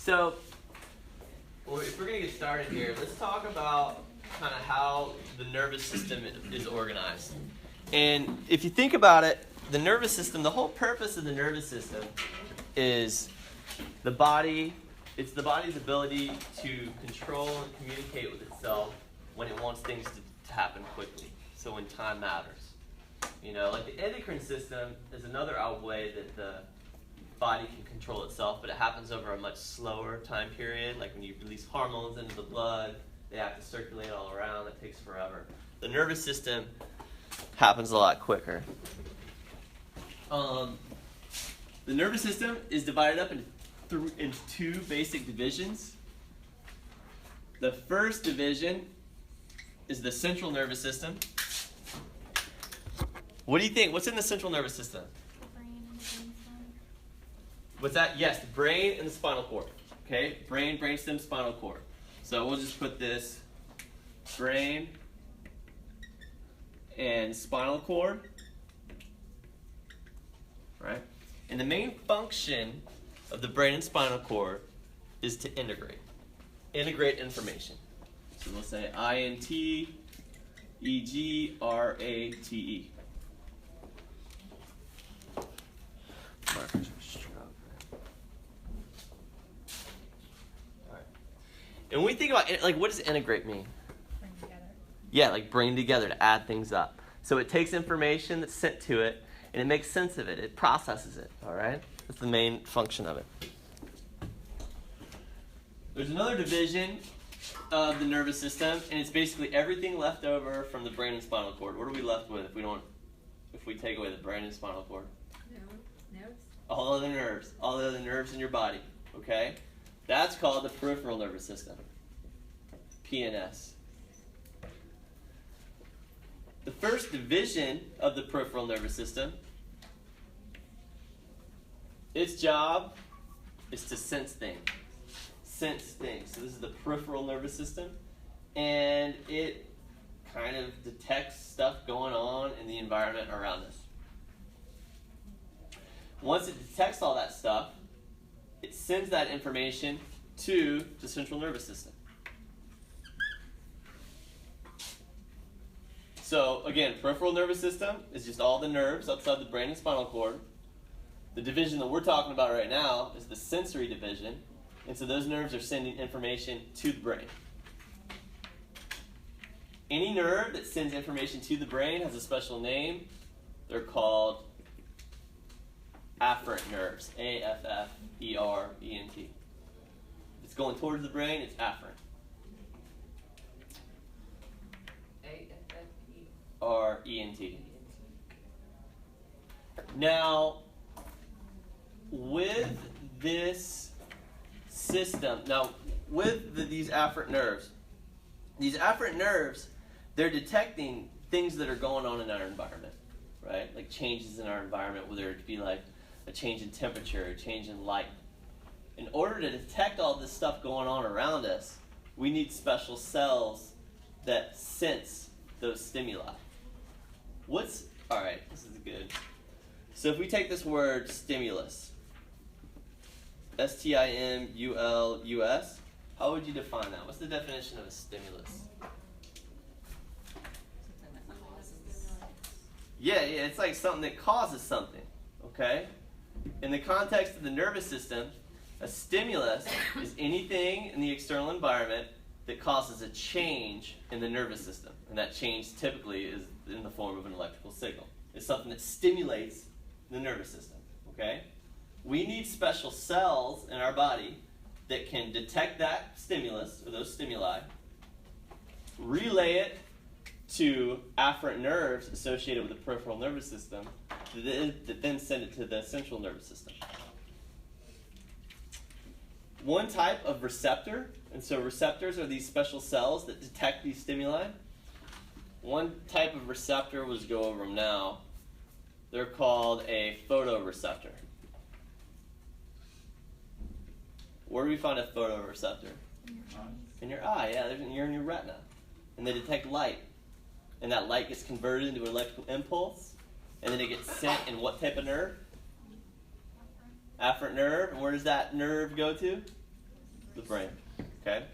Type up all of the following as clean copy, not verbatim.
So, if we're going to get started here, let's talk about kind of how the nervous system is organized. And if you think about it, the nervous system, the whole purpose of the nervous system is the body. It's the body's ability to control and communicate with itself when it wants things to happen quickly. So when time matters. You know, like the endocrine system is another way that the body can control itself, but it happens over a much slower time period. Like when you release hormones into the blood, they have to circulate all around. It takes forever. The nervous system happens a lot quicker. The nervous system is divided up into two basic divisions. The first division is the central nervous system. What do you think? What's in the central nervous system? Brain and the brainstem. What's that? Yes, the brain and the spinal cord. Okay, brain, brainstem, spinal cord. So we'll just put this brain and spinal cord. Right? And the main function of the brain and spinal cord is to integrate information. So we'll say INT, EG, RATE. And when we think about, like, what does integrate mean? Bring together. Yeah, like bring together, to add things up. So it takes information that's sent to it, and it makes sense of it. It processes it, all right? That's the main function of it. There's another division of the nervous system, and it's basically everything left over from the brain and spinal cord. What are we left with if we take away the brain and spinal cord? Nerves. All the other nerves in your body, okay? That's called the peripheral nervous system, PNS. The first division of the peripheral nervous system, its job is to sense things. So this is the peripheral nervous system, and it kind of detects stuff going on in the environment around us. Once it detects all that stuff, it sends that information to the central nervous system. So again, peripheral nervous system is just all the nerves outside the brain and spinal cord. The division that we're talking about right now is the sensory division, and so those nerves are sending information to the brain. Any nerve that sends information to the brain has a special name. They're called Afferent Nerves, Afferent. If it's going towards the brain, it's afferent. Afferent. Now, with this system, these afferent nerves, they're detecting things that are going on in our environment, right? Like changes in our environment, whether it be like a change in temperature, a change in light. In order to detect all this stuff going on around us, we need special cells that sense those stimuli. All right, this is good. So if we take this word stimulus, STIMULUS, how would you define that? What's the definition of a stimulus? Yeah, it's like something that causes something, okay? In the context of the nervous system, a stimulus is anything in the external environment that causes a change in the nervous system. And that change typically is in the form of an electrical signal. It's something that stimulates the nervous system, okay? We need special cells in our body that can detect that stimulus, or those stimuli, relay it to afferent nerves associated with the peripheral nervous system, that then send it to the central nervous system. One type of receptor, and so receptors are these special cells that detect these stimuli. One type of receptor, we'll just go over them now. They're called a photoreceptor. Where do we find a photoreceptor? In your eye, yeah, you're in your retina. And they detect light. And that light gets converted into an electrical impulse, and then it gets sent in what type of nerve? Afferent nerve. And where does that nerve go to? The brain. Okay.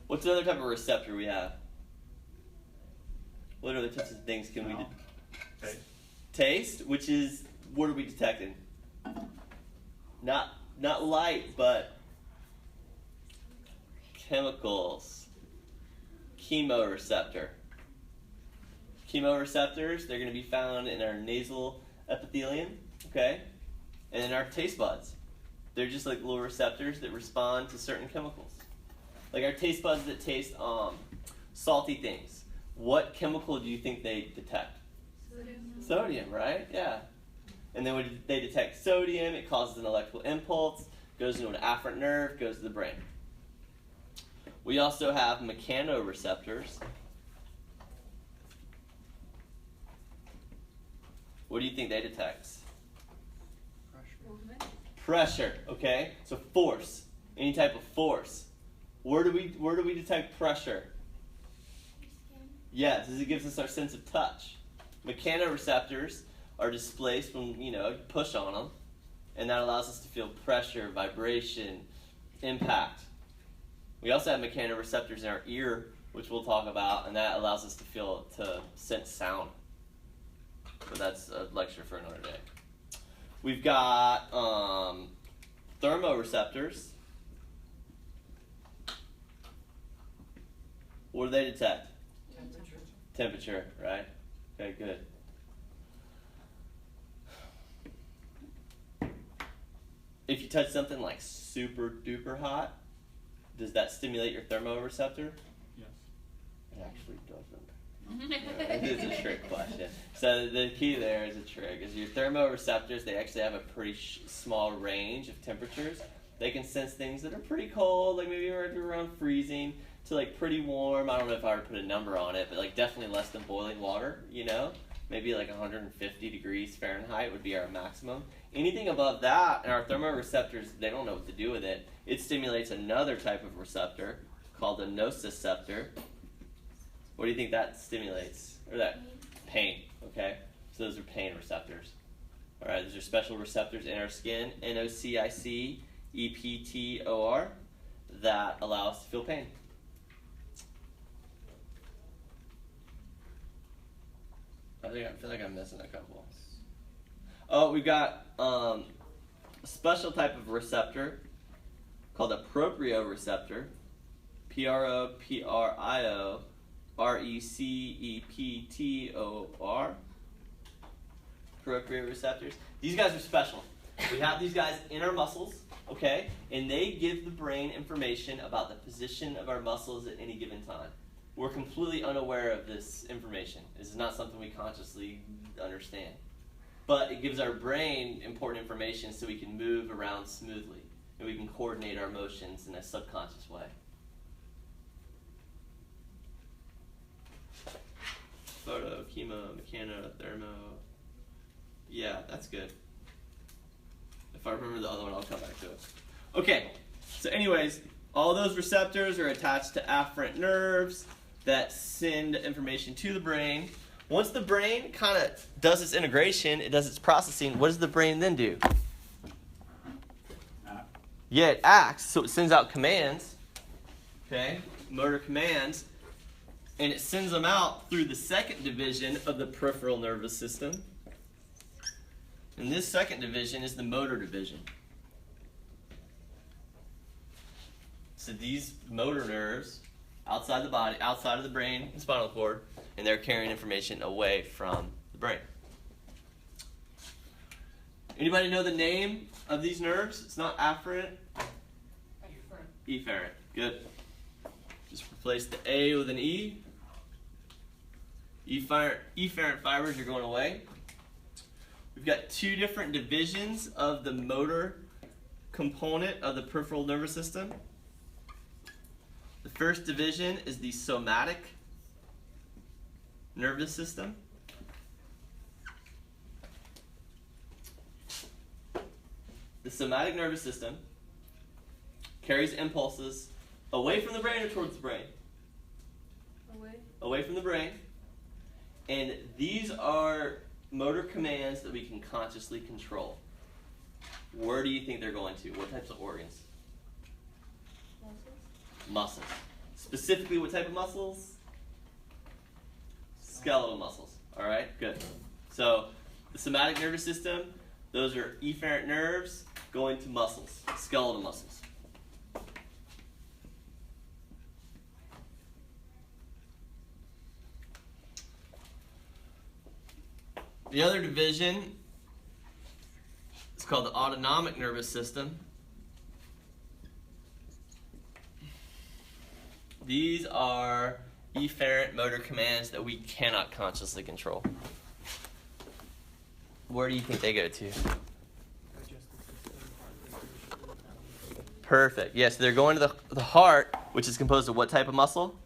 What's another type of receptor we have? What other types of things can we do? Taste, which is, what are we detecting? Not light, but chemicals. Chemoreceptor. Chemoreceptors, they're going to be found in our nasal epithelium, okay? And in our taste buds. They're just like little receptors that respond to certain chemicals. Like our taste buds that taste salty things. What chemical do you think they detect? Sodium, right? Yeah. And then when they detect sodium, it causes an electrical impulse, goes into an afferent nerve, goes to the brain. We also have mechanoreceptors. What do you think they detect? Pressure, okay? So force, any type of force. Where do we detect pressure? Yes, it gives us our sense of touch. Mechanoreceptors are displaced when, you push on them, and that allows us to feel pressure, vibration, impact. We also have mechanoreceptors in our ear, which we'll talk about, and that allows us to sense sound. But that's a lecture for another day. We've got thermoreceptors. What do they detect? Temperature, right? Okay, good. If you touch something like super duper hot, does that stimulate your thermoreceptor? Yes. It actually doesn't. It's a trick question. So the key there is a trick. Is your thermoreceptors, they actually have a pretty small range of temperatures. They can sense things that are pretty cold, like maybe around freezing, to like pretty warm. I don't know if I would put a number on it, but like definitely less than boiling water, Maybe like 150 degrees Fahrenheit would be our maximum. Anything above that, and our thermoreceptors, they don't know what to do with it. It stimulates another type of receptor called a nociceptor. What do you think that stimulates? Or that? Pain, okay? So those are pain receptors. All right, those are special receptors in our skin, NOCIC, EPTOR, that allow us to feel pain. I feel like I'm missing a couple. Oh, we've got a special type of receptor called a proprioreceptor. PROPRIORECEPTOR. Proprioreceptors. These guys are special. We have these guys in our muscles, okay? And they give the brain information about the position of our muscles at any given time. We're completely unaware of this information. This is not something we consciously understand. But it gives our brain important information so we can move around smoothly. And we can coordinate our motions in a subconscious way. Photo, chemo, mechano, thermo. Yeah, that's good. If I remember the other one, I'll come back to it. Okay, so anyways, all those receptors are attached to afferent nerves that send information to the brain. Once the brain kind of does its integration, it does its processing, what does the brain then do? Yeah, it acts, so it sends out commands, okay, motor commands, and it sends them out through the second division of the peripheral nervous system. And this second division is the motor division. So these motor nerves, outside the body, outside of the brain and spinal cord, and they're carrying information away from the brain. Anybody know the name of these nerves? It's not afferent. Efferent. Good. Just replace the A with an E. Efferent fibers are going away. We've got two different divisions of the motor component of the peripheral nervous system. The first division is the somatic nervous system. The somatic nervous system carries impulses away from the brain or towards the brain? Away from the brain. And these are motor commands that we can consciously control. Where do you think they're going to? What types of organs? Muscles. Specifically, what type of muscles? Skeletal muscles. All right, good. So the somatic nervous system, those are efferent nerves going to muscles, skeletal muscles. The other division is called the autonomic nervous system. These are efferent motor commands that we cannot consciously control. Where do you think they go to? Perfect. Yes, they're going to the heart, which is composed of what type of muscle?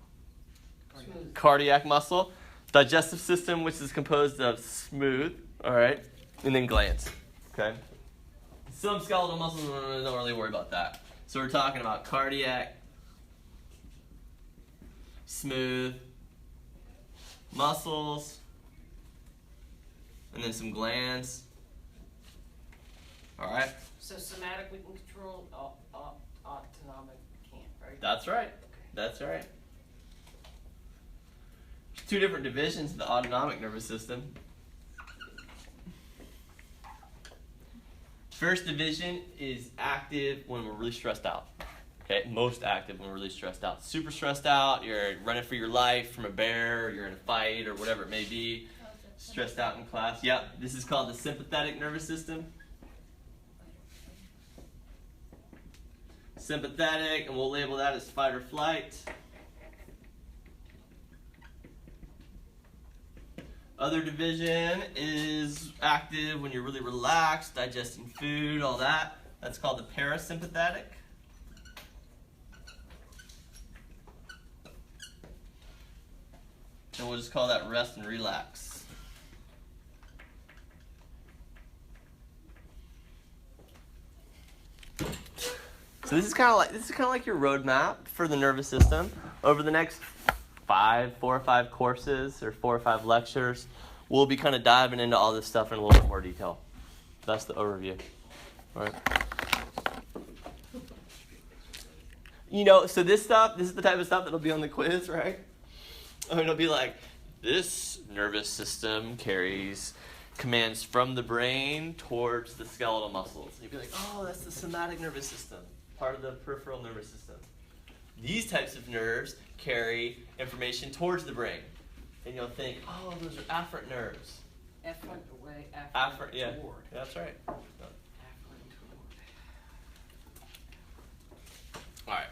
Cardiac muscle. Digestive system, which is composed of smooth, all right, and then glands, okay? Some skeletal muscles, don't really worry about that. So we're talking about cardiac, smooth, muscles, and then some glands, all right? So somatic we can control, autonomic we can't, right? That's right. That's right. There's two different divisions of the autonomic nervous system. First division is active when we're really stressed out. Okay, most active when we're really stressed out. Super stressed out, you're running for your life from a bear, or you're in a fight, or whatever it may be. Stressed out in class. Yep, this is called the sympathetic nervous system. Sympathetic, and we'll label that as fight or flight. Other division is active when you're really relaxed, digesting food, all that. That's called the parasympathetic. And we'll just call that rest and relax. So this is kind of like your roadmap for the nervous system. Over the next 4 or 5 courses or 4 or 5 lectures, we'll be kind of diving into all this stuff in a little bit more detail. That's the overview. All right. You know, so this is the type of stuff that'll be on the quiz, right? I mean, it'll be like, this nervous system carries commands from the brain towards the skeletal muscles. And you'd be like, oh, that's the somatic nervous system, part of the peripheral nervous system. These types of nerves carry information towards the brain. And you'll think, oh, those are afferent nerves. Afferent away, afferent yeah, toward. that's right. Afferent toward. All right.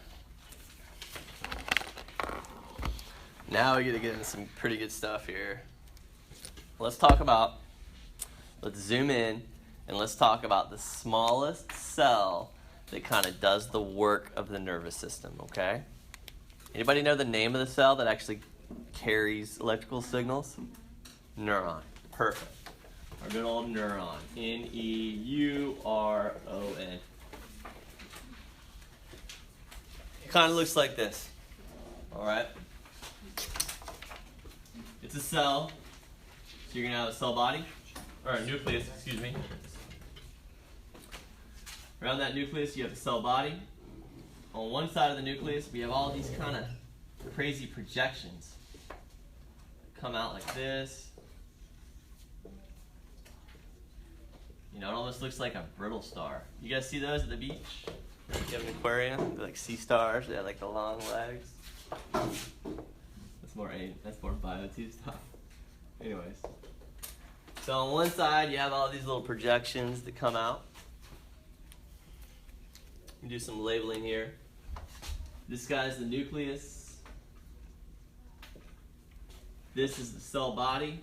Now we get to get into some pretty good stuff here. Let's zoom in, and let's talk about the smallest cell that kind of does the work of the nervous system, okay? Anybody know the name of the cell that actually carries electrical signals? Neuron. Perfect. Our good old neuron. N-E-U-R-O-N. It kind of looks like this. All right? It's a cell. So you're going to have a cell body, or a nucleus, excuse me. Around that nucleus, you have the cell body. On one side of the nucleus, we have all these kind of crazy projections that come out like this. You know, it almost looks like a brittle star. You guys see those at the beach? You have an aquarium, they're like sea stars. They have like the long legs. That's more bio-2 stuff. Anyways. So on one side, you have all these little projections that come out. You do some labeling here. This guy's the nucleus. This is the cell body.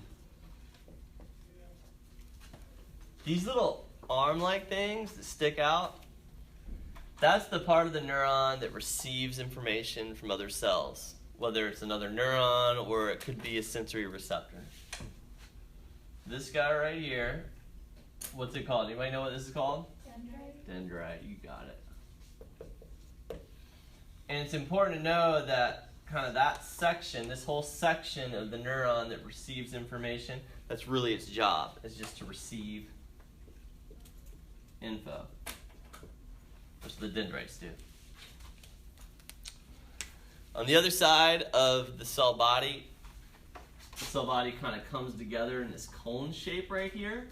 These little arm-like things that stick out, that's the part of the neuron that receives information from other cells, whether it's another neuron or it could be a sensory receptor. This guy right here, what's it called? Anybody know what this is called? Dendrite. Dendrite, you got it. And it's important to know that kind of that section, this whole section of the neuron that receives information, that's really its job, is just to receive info, which the dendrites do. On the other side of the cell body kind of comes together in this cone shape right here.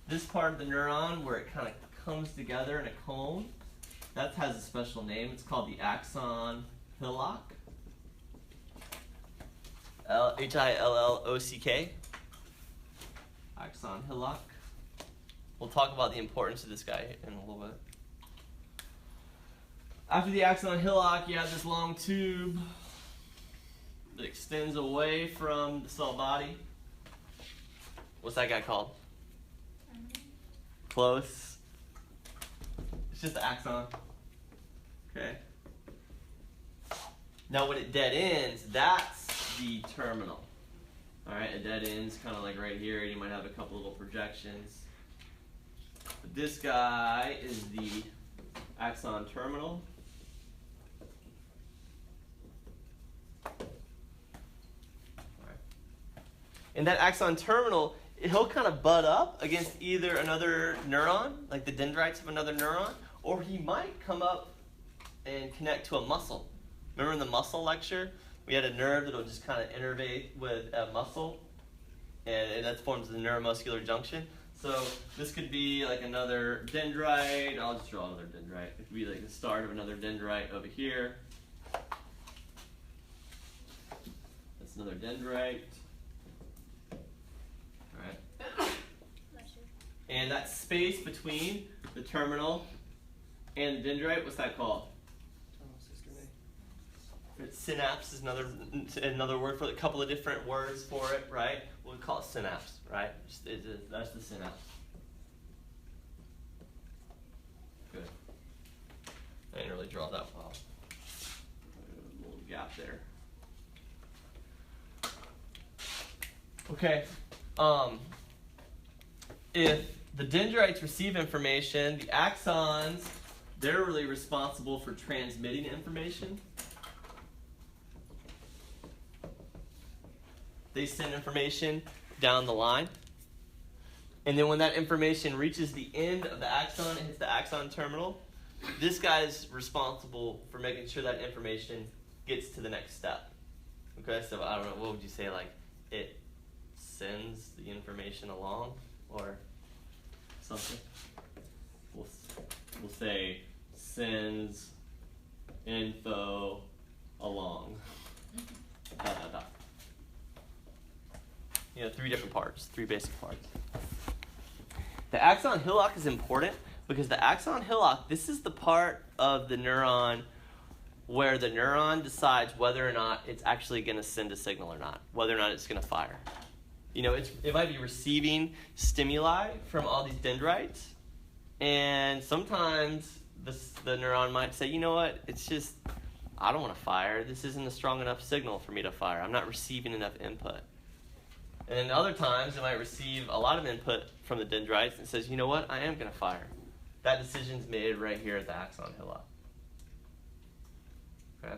This part of the neuron where it kind of comes together in a cone, that has a special name. It's called the Axon Hillock. Hillock. Axon Hillock. We'll talk about the importance of this guy in a little bit. After the axon hillock, you have this long tube that extends away from the cell body. What's that guy called? Close. It's just the axon. Okay. Now when it dead ends, that's the terminal. Alright, it dead ends kind of like right here. You might have a couple little projections. But this guy is the axon terminal. And that axon terminal, he'll kind of butt up against either another neuron, like the dendrites of another neuron, or he might come up and connect to a muscle. Remember in the muscle lecture, we had a nerve that'll just kind of innervate with a muscle, and that forms the neuromuscular junction. So this could be like another dendrite. I'll just draw another dendrite. It could be like the start of another dendrite over here. That's another dendrite. And that space between the terminal and the dendrite, what's that called? Synapse is another word for it. A couple of different words for it, right? We'll call it synapse, right? That's the synapse. Good. I didn't really draw that well. A little gap there. Okay. If the dendrites receive information, the axons, they're really responsible for transmitting information. They send information down the line. And then when that information reaches the end of the axon and hits the axon terminal, this guy's responsible for making sure that information gets to the next step. Okay, so I don't know, what would you say, like it sends the information along or something? We'll say sends info along. Three different parts, three basic parts. The axon hillock is important because the axon hillock, this is the part of the neuron where the neuron decides whether or not it's actually going to send a signal or not, whether or not it's going to fire. It might be receiving stimuli from all these dendrites, and sometimes the neuron might say, you know what, it's just, I don't want to fire. This isn't a strong enough signal for me to fire. I'm not receiving enough input. And then other times, it might receive a lot of input from the dendrites and says, you know what, I am going to fire. That decision's made right here at the axon hillock. Okay.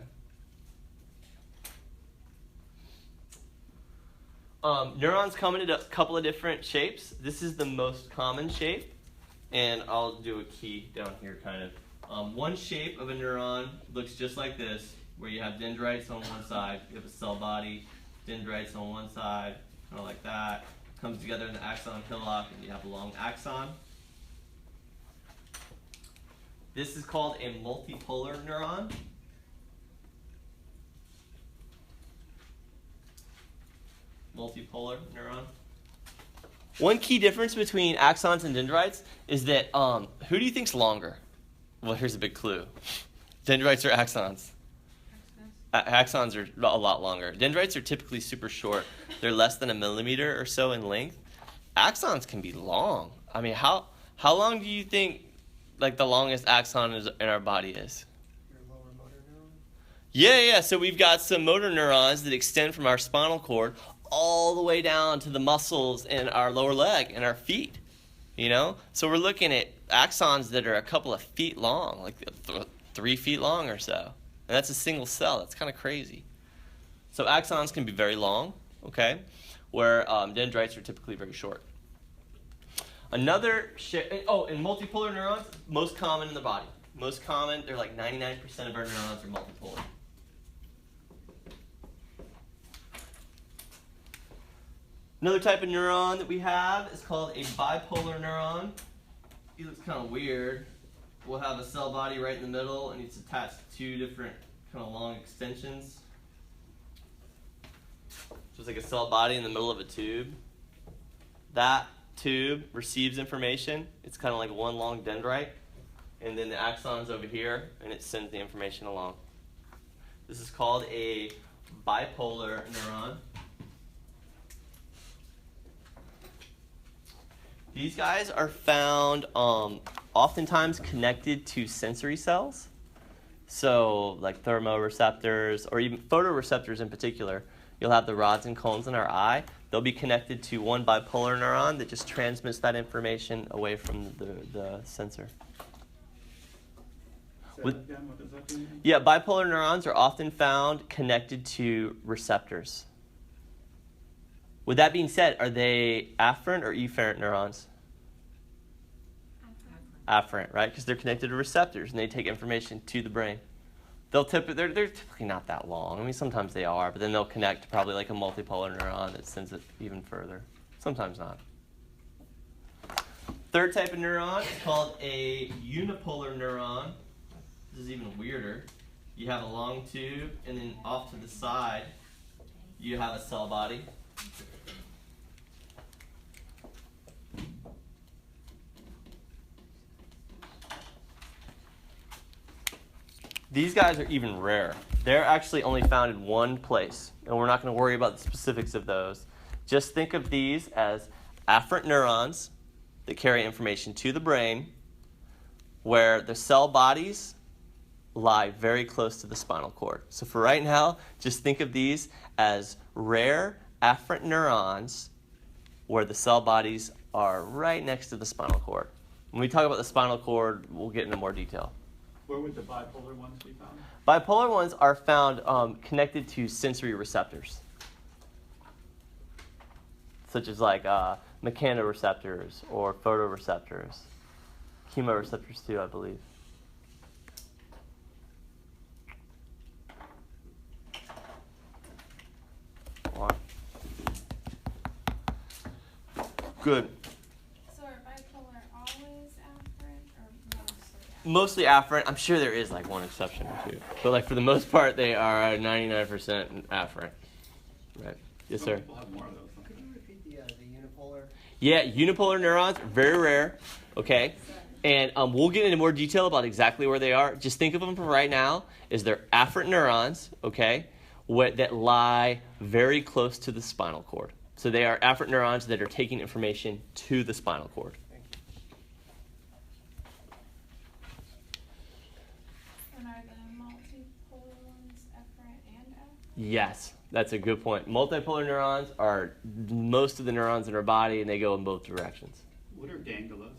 Neurons come in a couple of different shapes. This is the most common shape, and I'll do a key down here kind of. One shape of a neuron looks just like this, where you have dendrites on one side, you have a cell body, dendrites on one side, kind of like that. Comes together in the axon hillock, and you have a long axon. This is called a multipolar neuron. Multipolar neuron. One key difference between axons and dendrites is that who do you think's longer? Well, here's a big clue. Dendrites or axons? Axons are a lot longer. Dendrites are typically super short. They're less than a millimeter or so in length. Axons can be long. I mean, how long do you think like the longest axon in our body is? Your lower motor neuron? Yeah. So we've got some motor neurons that extend from our spinal cord all the way down to the muscles in our lower leg and our feet. So we're looking at axons that are a couple of feet long, like 3 feet long or so. And that's a single cell. That's kind of crazy. So axons can be very long, okay, where dendrites are typically very short. Another and multipolar neurons, most common in the body. Most common, they're like 99% of our neurons are multipolar. Another type of neuron that we have is called a bipolar neuron. It looks kind of weird. We'll have a cell body right in the middle, and it's attached to two different kind of long extensions. So it's like a cell body in the middle of a tube. That tube receives information. It's kind of like one long dendrite. And then the axon's over here, and it sends the information along. This is called a bipolar neuron. These guys are found oftentimes connected to sensory cells. So like thermoreceptors, or even photoreceptors in particular. You'll have the rods and cones in our eye. They'll be connected to one bipolar neuron that just transmits that information away from the sensor. What does that do? Yeah, bipolar neurons are often found connected to receptors. With that being said, are they afferent or efferent neurons? Afferent, right? Because they're connected to receptors and they take information to the brain. They're typically not that long. I mean, sometimes they are, but then they'll connect to probably like a multipolar neuron that sends it even further. Sometimes not. Third type of neuron is called a unipolar neuron. This is even weirder. You have a long tube, and then off to the side, you have a cell body. These guys are even rare. They're actually only found in one place, and we're not going to worry about the specifics of those. Just think of these as afferent neurons that carry information to the brain, where the cell bodies lie very close to the spinal cord. So for right now, just think of these as rare afferent neurons where the cell bodies are right next to the spinal cord. When we talk about the spinal cord, we'll get into more detail. Where would the bipolar ones be found? Bipolar ones are found connected to sensory receptors, such as like mechanoreceptors or photoreceptors. Chemoreceptors too, I believe. Good. So are bipolar always afferent or mostly afferent? Mostly afferent. I'm sure there is like one exception or two, but like for the most part, they are 99% afferent. Right? Yes, sir. We'll have more of those. Could you repeat the unipolar? Yeah, unipolar neurons, very rare. Okay, and we'll get into more detail about exactly where they are. Just think of them for right now as they're afferent neurons. Okay, that lie very close to the spinal cord. So they are afferent neurons that are taking information to the spinal cord. And are the multipolar ones efferent and afferent? Yes, that's a good point. Multipolar neurons are most of the neurons in our body, and they go in both directions. What are ganglias?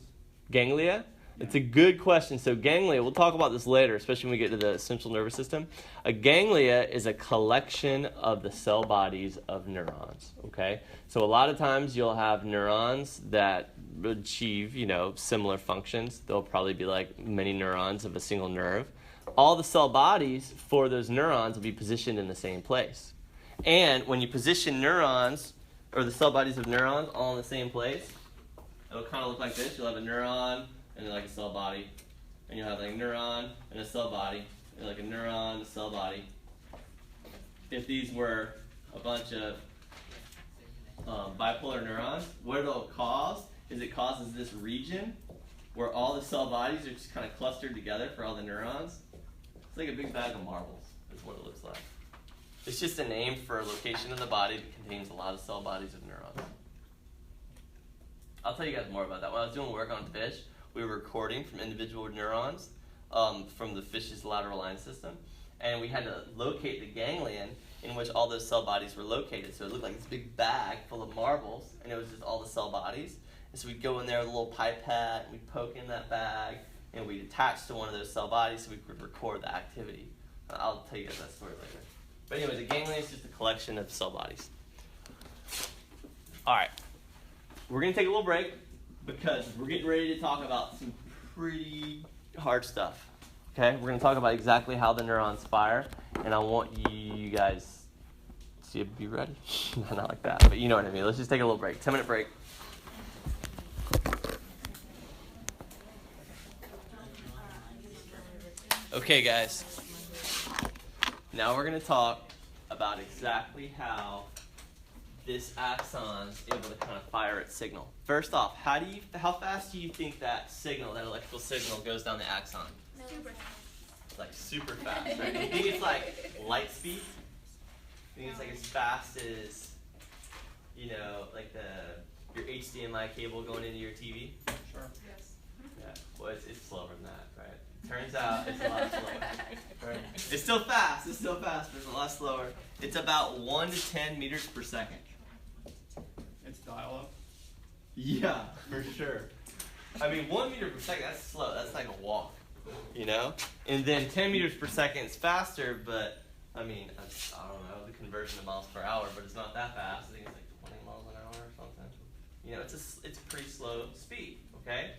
Ganglia? It's a good question. So ganglia, we'll talk about this later, especially when we get to the central nervous system. A ganglia is a collection of the cell bodies of neurons, okay? So a lot of times you'll have neurons that achieve, similar functions. They'll probably be like many neurons of a single nerve. All the cell bodies for those neurons will be positioned in the same place. And when you position neurons, or the cell bodies of neurons all in the same place, it'll kind of look like this. You'll have a neuron, and then like a cell body, and you'll have like a neuron and a cell body, and like a neuron, a cell body. If these were a bunch of bipolar neurons, what it'll cause is it causes this region where all the cell bodies are just kind of clustered together for all the neurons. It's like a big bag of marbles is what it looks like. It's just a name for a location in the body that contains a lot of cell bodies of neurons. I'll tell you guys more about that. When I was doing work on fish, we were recording from individual neurons from the fish's lateral line system, and we had to locate the ganglion in which all those cell bodies were located. So it looked like this big bag full of marbles, and it was just all the cell bodies. And so we'd go in there with a little pipette, and we'd poke in that bag, and we'd attach to one of those cell bodies so we could record the activity. I'll tell you guys that story later. But anyways, a ganglion is just a collection of cell bodies. All right. We're going to take a little break because we're getting ready to talk about some pretty hard stuff. Okay, we're going to talk about exactly how the neurons fire, and I want you guys to be ready. Not like that, but you know what I mean. Let's just take a little break. 10-minute break. Okay, guys. Now we're going to talk about exactly how this axon is able to kind of fire its signal. First off, how fast do you think that signal, that electrical signal, goes down the axon? Super. Like super fast, right? Do you think it's like light speed? I think it's like as fast as, you know, like your HDMI cable going into your TV? Sure. Yes. Yeah. Well, it's slower than that, right? Turns out it's a lot slower. Right? It's still fast, but it's a lot slower. It's about 1 to 10 meters per second. It's dial-up. Yeah, for sure. I mean, 1 meter per second, that's slow. That's like a walk, you know? And then 10 meters per second is faster, but, I mean, I don't know, the conversion to miles per hour, but it's not that fast. I think it's like 20 miles an hour or something. You know, it's pretty slow speed, okay?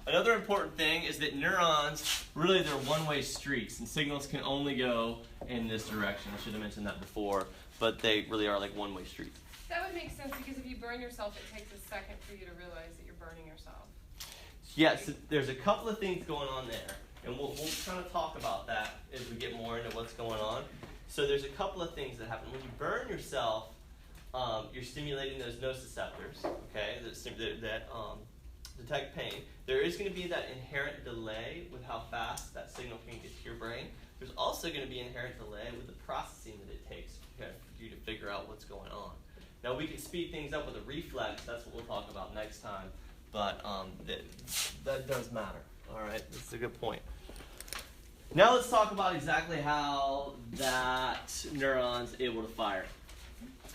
Another important thing is that neurons, really they're one-way streets, and signals can only go in this direction. I should have mentioned that before, but they really are like one-way streets. That would make sense because if you burn yourself, it takes a second for you to realize that you're burning yourself. Yeah, so there's a couple of things going on there, and we'll kind of talk about that as we get more into what's going on. So there's a couple of things that happen. When you burn yourself, you're stimulating those nociceptors, okay, that detect pain. There is going to be that inherent delay with how fast that signal can get to your brain. There's also going to be inherent delay with the processing that it takes for you to figure out what's going on. Now, we can speed things up with a reflex. That's what we'll talk about next time. But that does matter. All right, that's a good point. Now let's talk about exactly how that neuron's able to fire.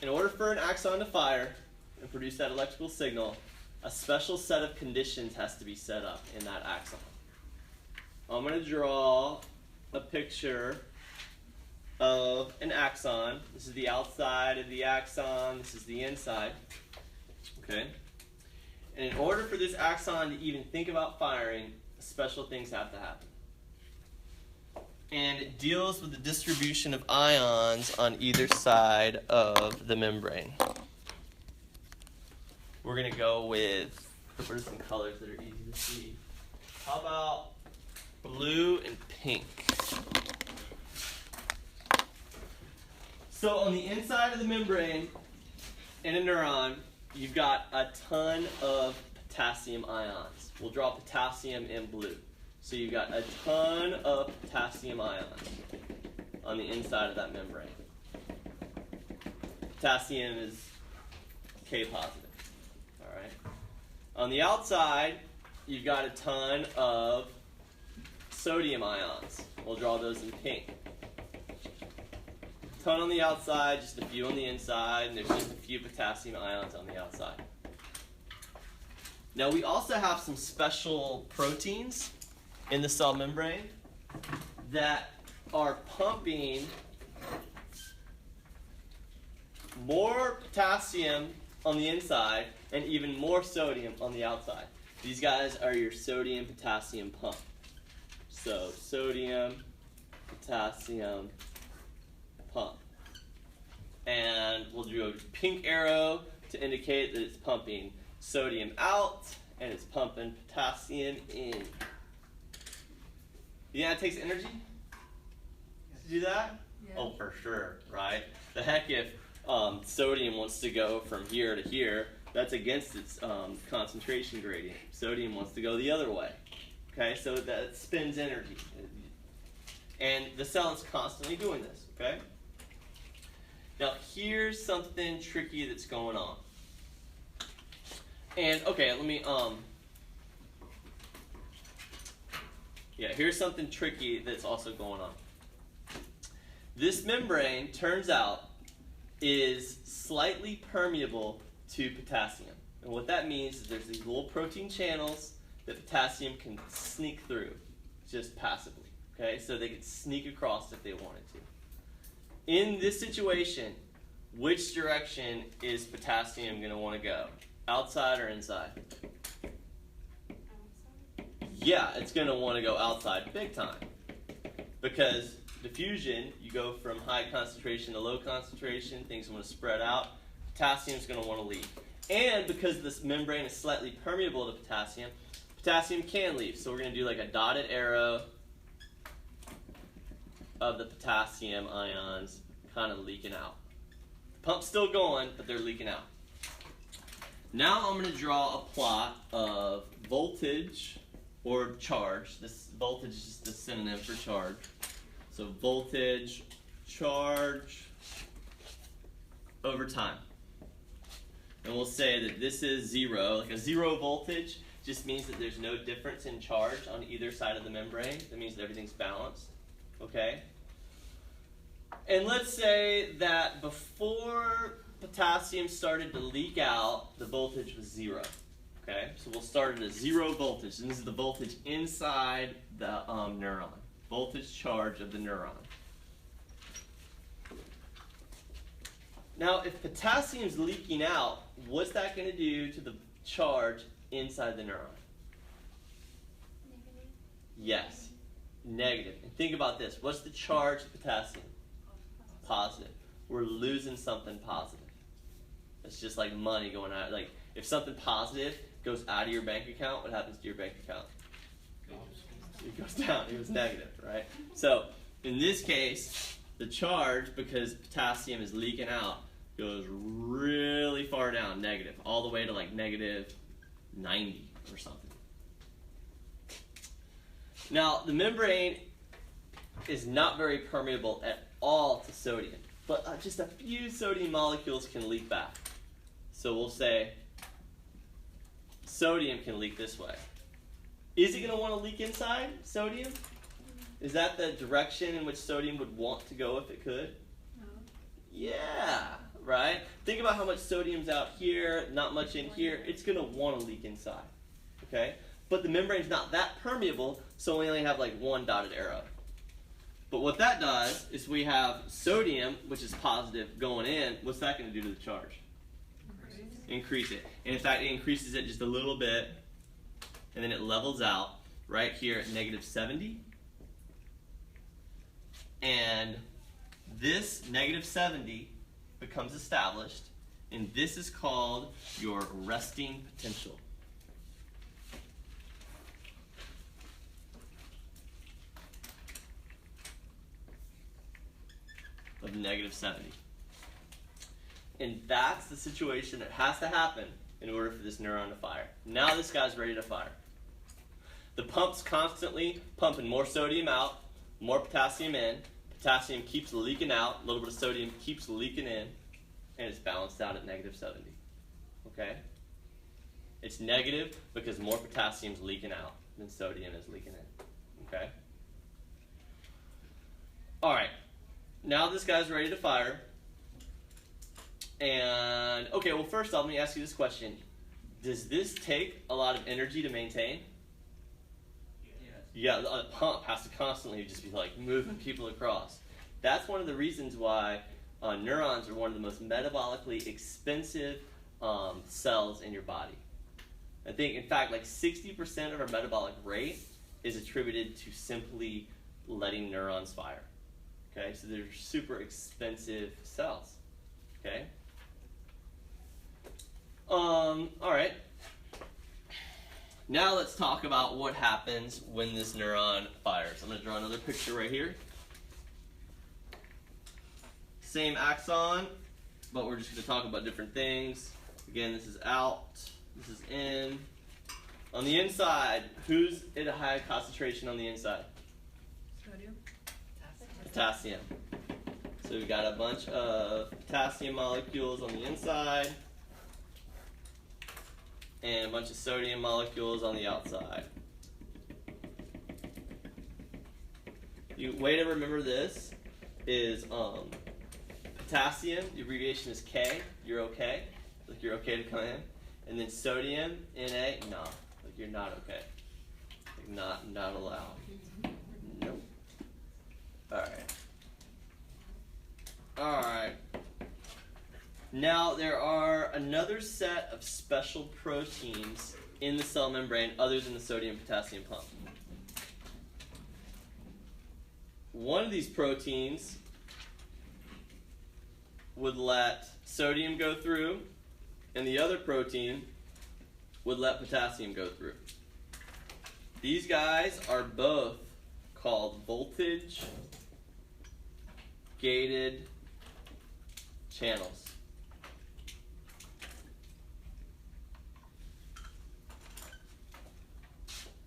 In order for an axon to fire and produce that electrical signal, a special set of conditions has to be set up in that axon. I'm going to draw a picture of an axon. This is the outside of the axon. This is the inside. Okay? And in order for this axon to even think about firing, special things have to happen. And it deals with the distribution of ions on either side of the membrane. We're going to go with, what are some colors that are easy to see? How about blue and pink? So on the inside of the membrane, in a neuron, you've got a ton of potassium ions. We'll draw potassium in blue. So you've got a ton of potassium ions on the inside of that membrane. Potassium is K positive. All right. On the outside, you've got a ton of sodium ions. We'll draw those in pink. A ton on the outside, just a few on the inside, and there's just a few potassium ions on the outside. Now we also have some special proteins in the cell membrane that are pumping more potassium on the inside and even more sodium on the outside. These guys are your sodium-potassium pump. So sodium, potassium, pump. And we'll do a pink arrow to indicate that it's pumping sodium out and it's pumping potassium in. Yeah, it takes energy to do that? Yeah. Oh, for sure, right? The heck if sodium wants to go from here to here, that's against its concentration gradient. Sodium wants to go the other way. Okay, so that spends energy. And the cell is constantly doing this, okay? Now, here's something tricky that's going on. And, okay, let me, here's something tricky that's also going on. This membrane, turns out, is slightly permeable to potassium. And what that means is there's these little protein channels that potassium can sneak through, just passively. Okay, so they could sneak across if they wanted to. In this situation, which direction is potassium going to want to go? Outside or inside? Outside. Yeah, it's going to want to go outside big time. Because diffusion, you go from high concentration to low concentration, things want to spread out, potassium's going to want to leave. And because this membrane is slightly permeable to potassium, potassium can leave. So we're going to do like a dotted arrow of the potassium ions kind of leaking out. The pump's still going, but they're leaking out. Now I'm going to draw a plot of voltage or charge. This voltage is just a synonym for charge. So voltage, charge over time. And we'll say that this is 0. Like a 0 voltage just means that there's no difference in charge on either side of the membrane. That means that everything's balanced. Okay? And let's say that before potassium started to leak out, the voltage was 0. Okay? So we'll start at a 0 voltage. And this is the voltage inside the neuron. Voltage charge of the neuron. Now, if potassium's leaking out, what's that going to do to the charge inside the neuron? Negative. Yes, negative. And think about this. What's the charge of potassium? Positive. We're losing something positive. It's just like money going out. Like, if something positive goes out of your bank account, what happens to your bank account? It goes down. It was negative, right? So, in this case, the charge, because potassium is leaking out, goes really far down, negative, all the way to like negative 90 or something. Now, the membrane is not very permeable at all to sodium, but just a few sodium molecules can leak back. So we'll say sodium can leak this way. Is it going to want to leak inside, sodium? Is that the direction in which sodium would want to go if it could? No. Yeah, right? Think about how much sodium's out here, not much in here. It's going to want to leak inside, okay? But the membrane's not that permeable, so we only have like one dotted arrow. But what that does is we have sodium, which is positive, going in. What's that going to do to the charge? Increase it. And in fact, it increases it just a little bit, and then it levels out right here at negative 70. And this negative 70 becomes established, and this is called your resting potential. Of negative 70. And that's the situation that has to happen in order for this neuron to fire. Now this guy's ready to fire. The pump's constantly pumping more sodium out, more potassium in. Potassium keeps leaking out, a little bit of sodium keeps leaking in, and it's balanced out at negative 70. Okay? It's negative because more potassium's leaking out than sodium is leaking in. Okay? Alright. Now this guy's ready to fire. And, okay, well first off, let me ask you this question. Does this take a lot of energy to maintain? Yeah, the pump has to constantly just be like moving people across. That's one of the reasons why neurons are one of the most metabolically expensive cells in your body. I think, in fact, like 60% of our metabolic rate is attributed to simply letting neurons fire. Okay, so they're super expensive cells. Okay. All right. Now let's talk about what happens when this neuron fires. I'm going to draw another picture right here. Same axon, but we're just going to talk about different things. Again, this is out, this is in. On the inside, who's at a high concentration on the inside? Sodium. Potassium. So we've got a bunch of potassium molecules on the inside and a bunch of sodium molecules on the outside. The way to remember this is potassium, the abbreviation is K, you're okay, like you're okay to come in. And then sodium, Na, no, like you're not okay. Like not allowed. Nope. Alright. Alright. Now there are another set of special proteins in the cell membrane other than the sodium-potassium pump. one of these proteins would let sodium go through, and the other protein would let potassium go through. These guys are both called voltage-gated channels.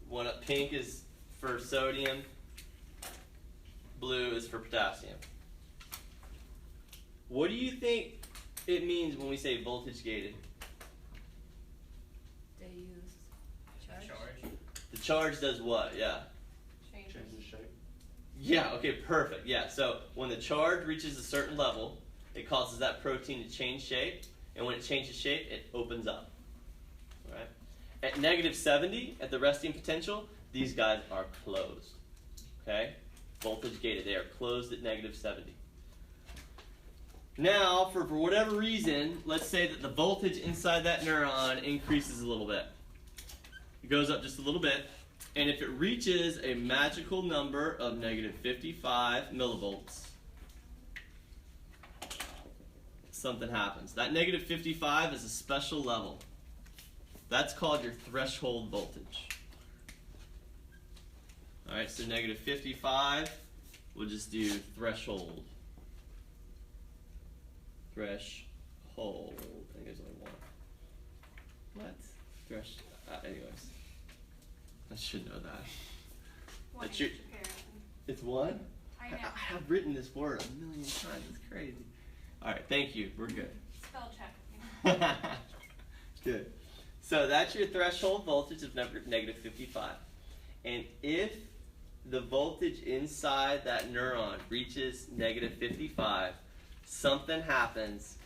One up pink is for sodium, blue is for potassium. What do you think it means when we say voltage-gated? They use charge. The charge does what? Yeah. Changes. Changes shape. Yeah, okay, perfect. Yeah, so when the charge reaches a certain level, it causes that protein to change shape, and when it changes shape, it opens up. All right? At negative 70, at the resting potential, these guys are closed. Okay? Voltage gated. They are closed at negative 70. Now, for whatever reason, let's say that the voltage inside that neuron increases a little bit. It goes up just a little bit, and if it reaches a magical number of negative 55 millivolts, something happens. That negative 55 is a special level. That's called your threshold voltage. Alright, so negative 55, we'll just do threshold. Threshold. I think there's only one. What? Anyways. I should know that. One That's your, inch apparently. it's one? I know. I have written this word a million times. It's crazy. Alright, thank you. We're good. Spell check. Good. So that's your threshold voltage of negative 55. And if the voltage inside that neuron reaches negative 55, something happens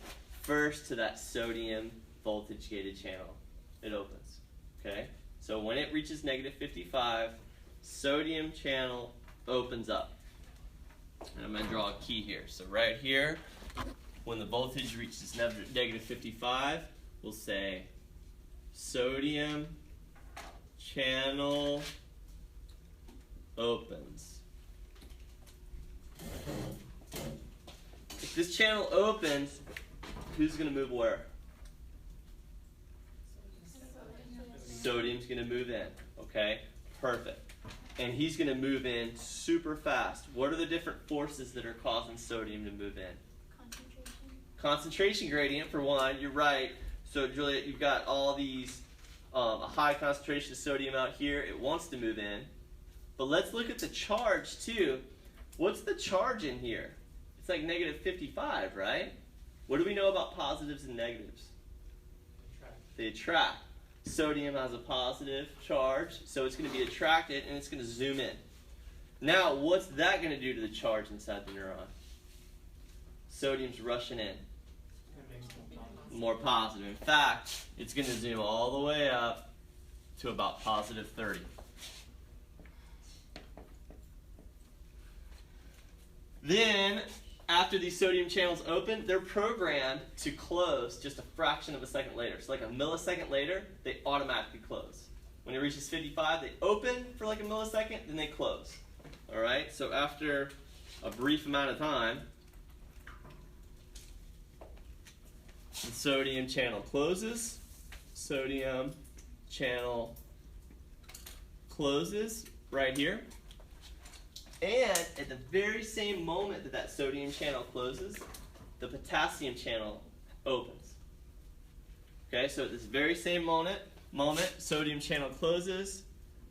first to that sodium voltage gated channel. It opens. Okay? So when it reaches negative 55, sodium channel opens up. And I'm going to draw a key here. So right here, when the voltage reaches negative 55, we'll say sodium channel opens. If this channel opens, who's going to move where? Sodium's going to move in. Okay? Perfect. And he's going to move in super fast. What are the different forces that are causing sodium to move in? Concentration gradient, for one. You're right. So, Juliet, you've got all these, a high concentration of sodium out here. It wants to move in. But let's look at the charge, too. What's the charge in here? It's like negative 55, right? What do we know about positives and negatives? They attract. Sodium has a positive charge, so it's going to be attracted, and it's going to zoom in. Now, what's that going to do to the charge inside the neuron? Sodium's rushing in. More positive. In fact, it's going to zoom all the way up to about positive 30. Then, after these sodium channels open, they're programmed to close just a fraction of a second later. So like a millisecond later, they automatically close. When it reaches 55, they open for like a millisecond, then they close. All right? So after a brief amount of time, the sodium channel closes. Sodium channel closes right here. And at the very same moment that that sodium channel closes, the potassium channel opens. Okay, so at this very same moment, sodium channel closes.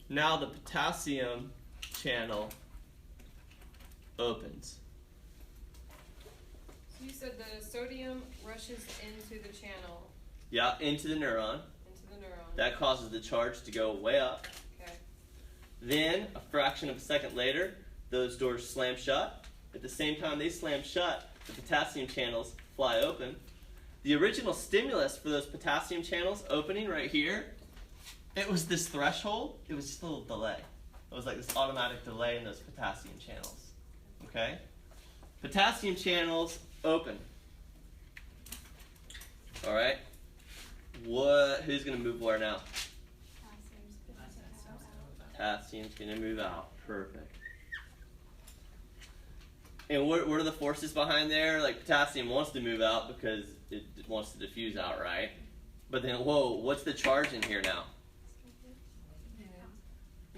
Now the potassium channel opens. So you said the sodium rushes into the channel, Yeah, into the neuron. into the neuron. That causes the charge to go way up. Okay. Then, a fraction of a second later, those doors slam shut. At the same time they slam shut, the potassium channels fly open. The original stimulus for those potassium channels opening right here, it was this threshold. It was just a little delay. It was like this automatic delay in those potassium channels. Okay? Potassium channels open. All right? Who's going to move where now? Potassium's going to move out. Perfect. And what are the forces behind there? Like potassium wants to move out because it wants to diffuse out, right? But then, whoa, what's the charge in here now?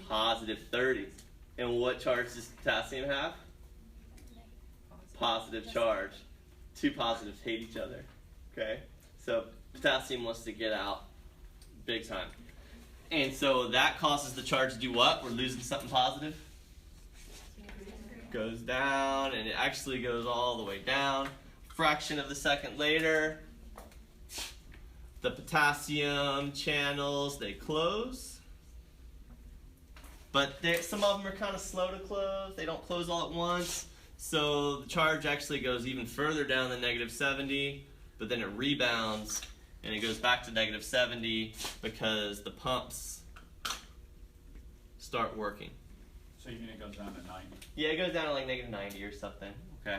Positive 30. And what charge does potassium have? Positive charge. Two positives hate each other. Okay? So potassium wants to get out big time. And so that causes the charge to do what? We're losing something positive. Goes down, and it actually goes all the way down. Fraction of a second later, the potassium channels, they close. But some of them are kind of slow to close. They don't close all at once. So the charge actually goes even further down than negative 70, but then it rebounds, and it goes back to negative 70 because the pumps start working. So you mean it goes down to 90? Yeah, it goes down to like negative 90 or something. Okay.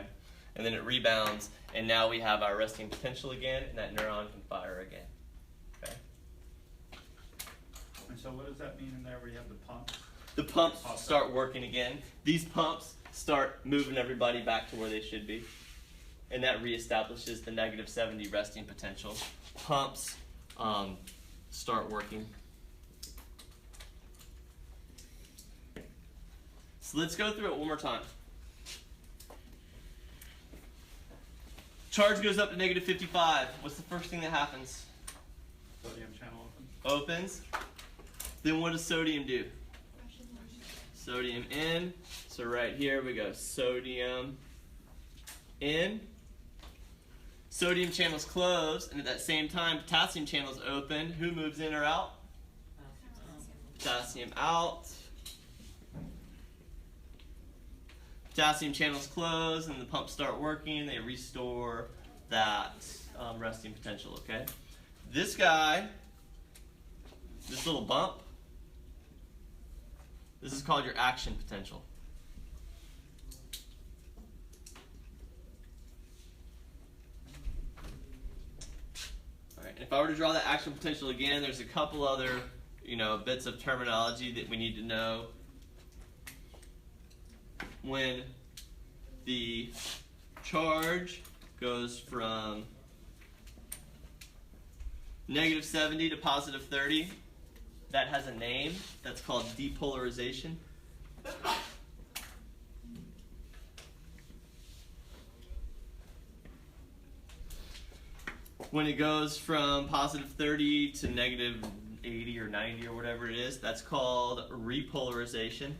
And then it rebounds, and now we have our resting potential again, and that neuron can fire again. Okay. And so what does that mean in there where you have the pumps? The pumps start working again. These pumps start moving everybody back to where they should be. And that reestablishes the negative 70 resting potential. Pumps start working. So let's go through it one more time. Charge goes up to negative 55. What's the first thing that happens? Sodium channel Opens. Then what does sodium do? Sodium in. So right here we go. Sodium in. Sodium channels close, and at that same time, potassium channels open. Who moves in or out? Potassium out. Potassium channels close, and the pumps start working. They restore that resting potential, okay? This guy, this little bump, this is called your action potential. All right, and if I were to draw that action potential again, there's a couple other, bits of terminology that we need to know. When the charge goes from negative 70 to positive 30, that has a name. That's called depolarization. When it goes from positive 30 to negative 80 or 90 or whatever it is, that's called repolarization.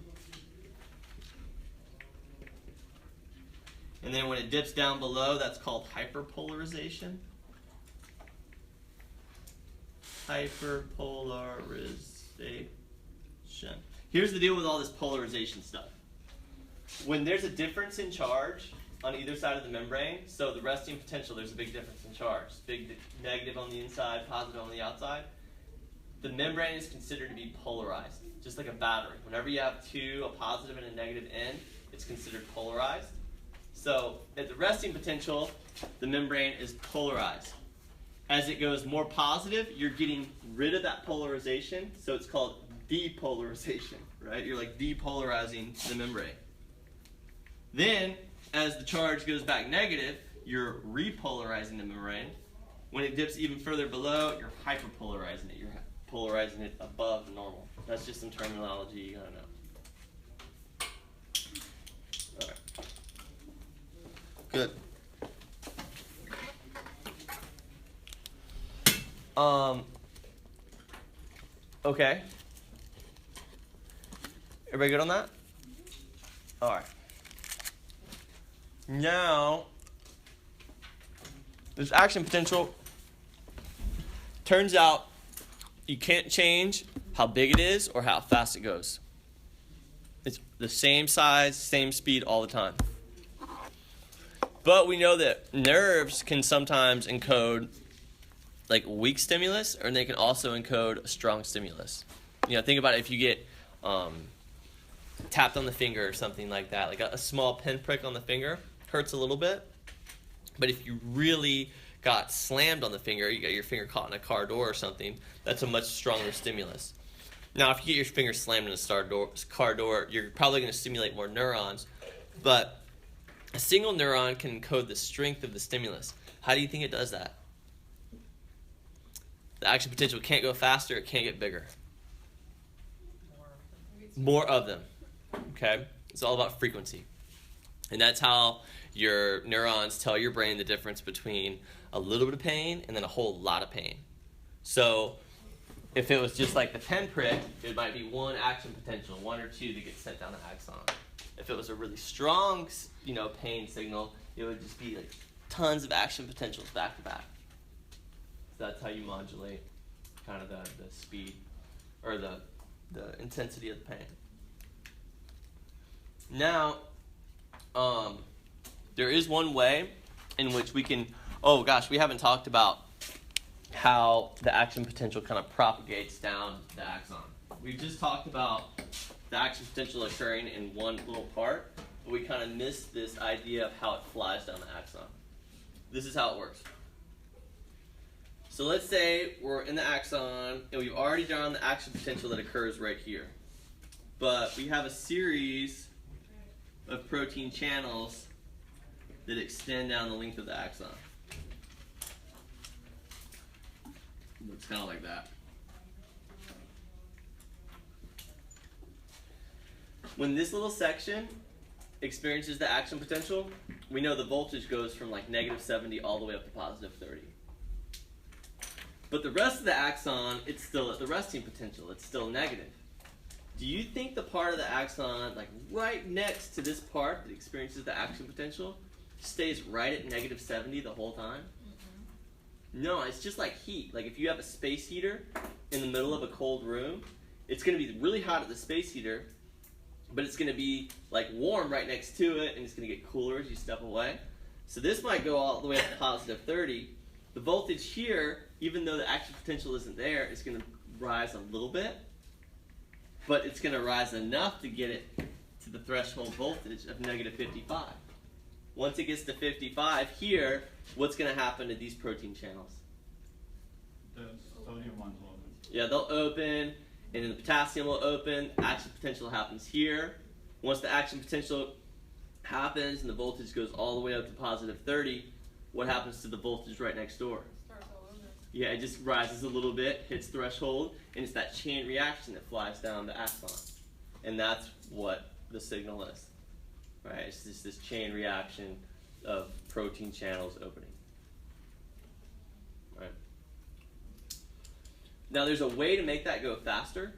And then when it dips down below, that's called hyperpolarization. Hyperpolarization. Here's the deal with all this polarization stuff. When there's a difference in charge on either side of the membrane, so the resting potential, there's a big difference in charge. Big negative on the inside, positive on the outside. The membrane is considered to be polarized, just like a battery. Whenever you have a positive and a negative end, it's considered polarized. So at the resting potential, the membrane is polarized. As it goes more positive, you're getting rid of that polarization, so it's called depolarization, right? You're like depolarizing the membrane. Then, as the charge goes back negative, you're repolarizing the membrane. When it dips even further below, you're hyperpolarizing it. You're polarizing it above normal. That's just some terminology you gotta know. All right. Good. Okay. Everybody good on that? All right. Now, this action potential, turns out you can't change how big it is or how fast it goes. It's the same size, same speed all the time. But we know that nerves can sometimes encode like weak stimulus, or they can also encode a strong stimulus. Think about it, if you get tapped on the finger or something like that, like a small pinprick on the finger hurts a little bit. But if you really got slammed on the finger, you got your finger caught in a car door or something, that's a much stronger stimulus. Now, if you get your finger slammed in a car door, you're probably going to stimulate more neurons, but A single neuron can encode the strength of the stimulus. How do you think it does that? The action potential can't go faster, it can't get bigger. More of them. Okay? It's all about frequency. And that's how your neurons tell your brain the difference between a little bit of pain and then a whole lot of pain. So if it was just like the pinprick, it might be one action potential, one or two that get sent down the axon. If it was a really strong, pain signal, it would just be like tons of action potentials back to back. So that's how you modulate kind of the speed or the intensity of the pain. Now, there is one way in which we can, we haven't talked about how the action potential kind of propagates down the axon. We've just talked about the action potential occurring in one little part, but we kind of missed this idea of how it flies down the axon. This is how it works. So let's say we're in the axon, and we've already drawn the action potential that occurs right here. But we have a series of protein channels that extend down the length of the axon. Looks kind of like that. When this little section experiences the action potential, we know the voltage goes from like -70 all the way up to +30. But the rest of the axon, it's still at the resting potential. It's still negative. Do you think the part of the axon, like right next to this part that experiences the action potential, stays right at -70 the whole time? No, it's just like heat. Like if you have a space heater in the middle of a cold room, it's going to be really hot at the space heater, but it's going to be like warm right next to it, and it's going to get cooler as you step away. So this might go all the way up to +30. The voltage here, even though the action potential isn't there, is going to rise a little bit, but it's going to rise enough to get it to the threshold voltage of -55. Once it gets to 55 here, what's going to happen to these protein channels? The sodium ones will open. Yeah, they'll open, and then the potassium will open. Action potential happens here. Once the action potential happens and the voltage goes all the way up to +30, what happens to the voltage right next door? Starts all over. Yeah, it just rises a little bit, hits threshold, and it's that chain reaction that flies down the axon. And that's what the signal is. Right? It's just this chain reaction of protein channels opening. Right? Now there's a way to make that go faster,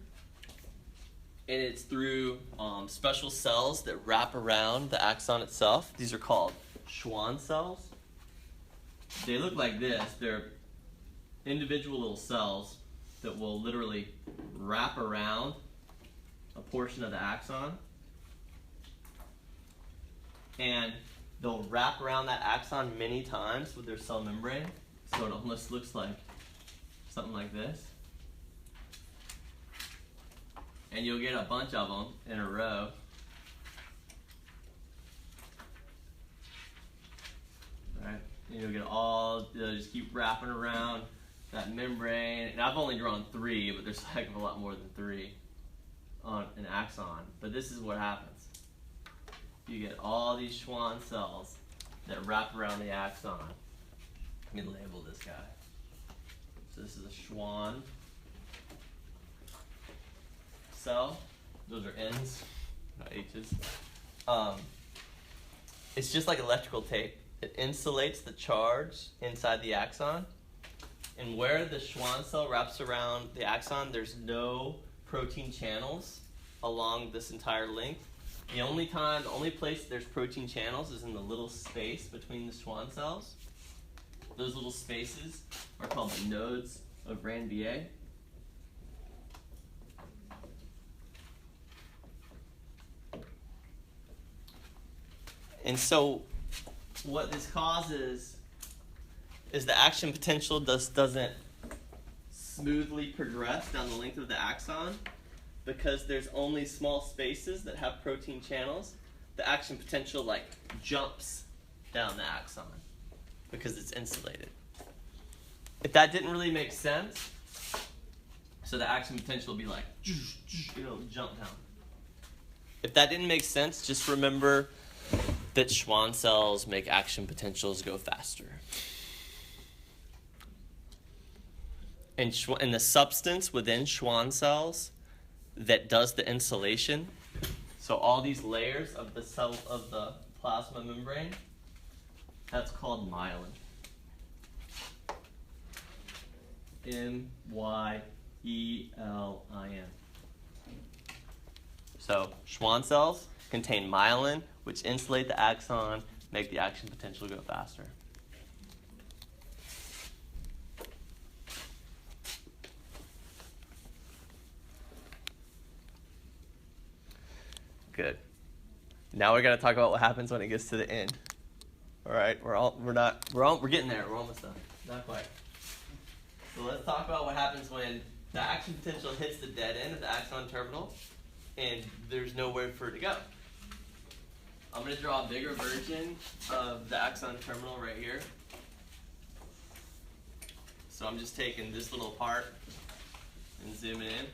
and it's through special cells that wrap around the axon itself. These are called Schwann cells. They look like this. They're individual little cells that will literally wrap around a portion of the axon, and they'll wrap around that axon many times with their cell membrane, so it almost looks like something like this. And you'll get a bunch of them in a row. Right? And you'll get they'll just keep wrapping around that membrane. And I've only drawn 3, but there's a heck of a lot more than 3 on an axon. But this is what happens. You get all these Schwann cells that wrap around the axon. Let me label this guy. So this is a Schwann cell. Those are N's, not H's. It's just like electrical tape. It insulates the charge inside the axon. And where the Schwann cell wraps around the axon, there's no protein channels along this entire length. The only place there's protein channels is in the little space between the Schwann cells. Those little spaces are called the nodes of Ranvier. And so what this causes is the action potential doesn't smoothly progress down the length of the axon. Because there's only small spaces that have protein channels, the action potential jumps down the axon because it's insulated. If that didn't really make sense, so the action potential will be jump down. If that didn't make sense, just remember that Schwann cells make action potentials go faster. And the substance within Schwann cells that does the insulation, so all these layers of the cell of the plasma membrane, that's called myelin. M-Y-E-L-I-N. So Schwann cells contain myelin, which insulate the axon, make the action potential go faster. Good. Now we're gonna talk about what happens when it gets to the end. All right, we're getting there. We're almost done. Not quite. So let's talk about what happens when the action potential hits the dead end of the axon terminal, and there's nowhere for it to go. I'm gonna draw a bigger version of the axon terminal right here. So I'm just taking this little part and zooming in.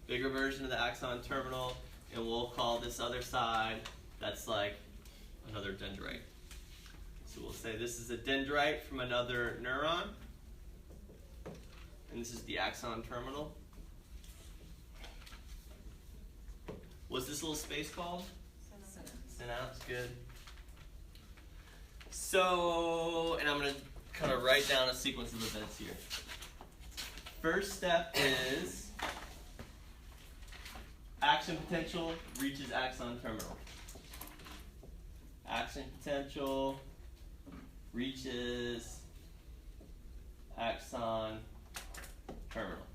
Bigger version of the axon terminal, and we'll call this other side, that's like another dendrite. So we'll say this is a dendrite from another neuron, and this is the axon terminal. What's this little space called? Synapse, good. So, and I'm going to kind of write down a sequence of events here. First step is action potential reaches axon terminal. Action potential reaches axon terminal.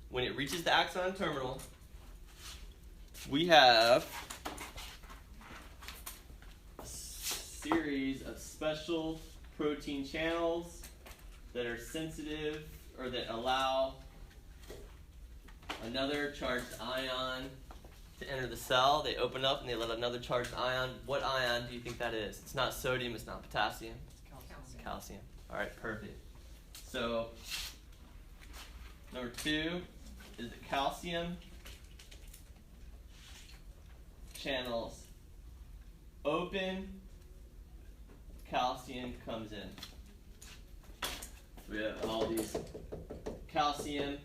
When it reaches the axon terminal, we have a series of special protein channels that are sensitive or that allow another charged ion to enter the cell. They open up and they let another charged ion. What ion do you think that is? It's not sodium, it's not potassium. It's calcium. All right, perfect. So number 2 is the calcium channels open, calcium comes in. So we have all these calcium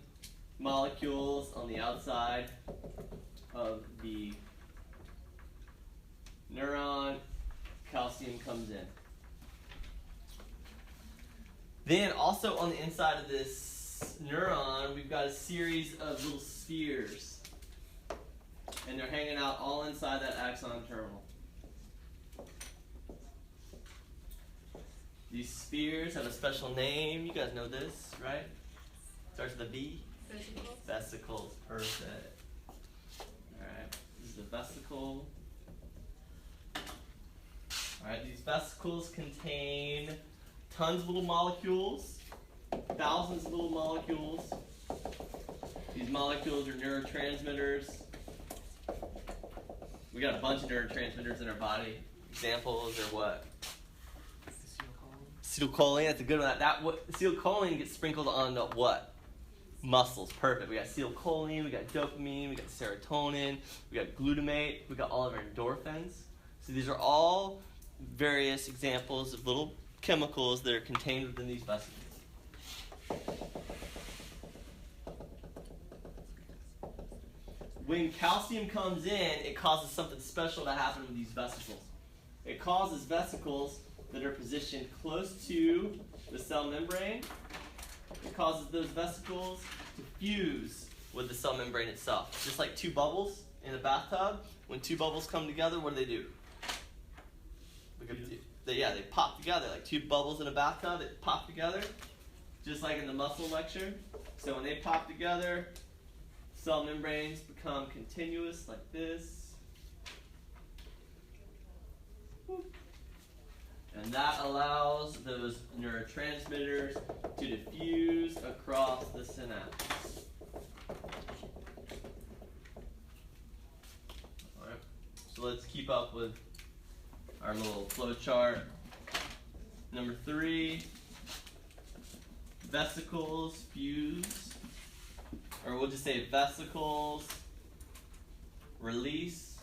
molecules on the outside of the neuron. Calcium comes in. Then also on the inside of this neuron, we've got a series of little spheres. And they're hanging out all inside that axon terminal. These spheres have a special name. You guys know this, right? Starts with a V. Vesicles. Vesicles, perfect. Alright, this is the vesicle. Alright, these vesicles contain tons of little molecules, thousands of little molecules. These molecules are neurotransmitters. We got a bunch of neurotransmitters in our body. Examples are what? Acetylcholine, that's a good one. Acetylcholine gets sprinkled on what? Muscles, perfect. We got acetylcholine, we got dopamine, we got serotonin, we got glutamate, we got all of our endorphins. So these are all various examples of little chemicals that are contained within these vesicles. When calcium comes in, it causes something special to happen with these vesicles. It causes vesicles that are positioned close to the cell membrane. It causes those vesicles to fuse with the cell membrane itself. Just like two bubbles in a bathtub. When two bubbles come together, what do? They pop together. Like two bubbles in a bathtub, they pop together. Just like in the muscle lecture. So when they pop together, cell membranes become continuous like this. And that allows those neurotransmitters to diffuse across the synapse. Alright, so let's keep up with our little flow chart. Number 3, vesicles fuse, or we'll just say vesicles release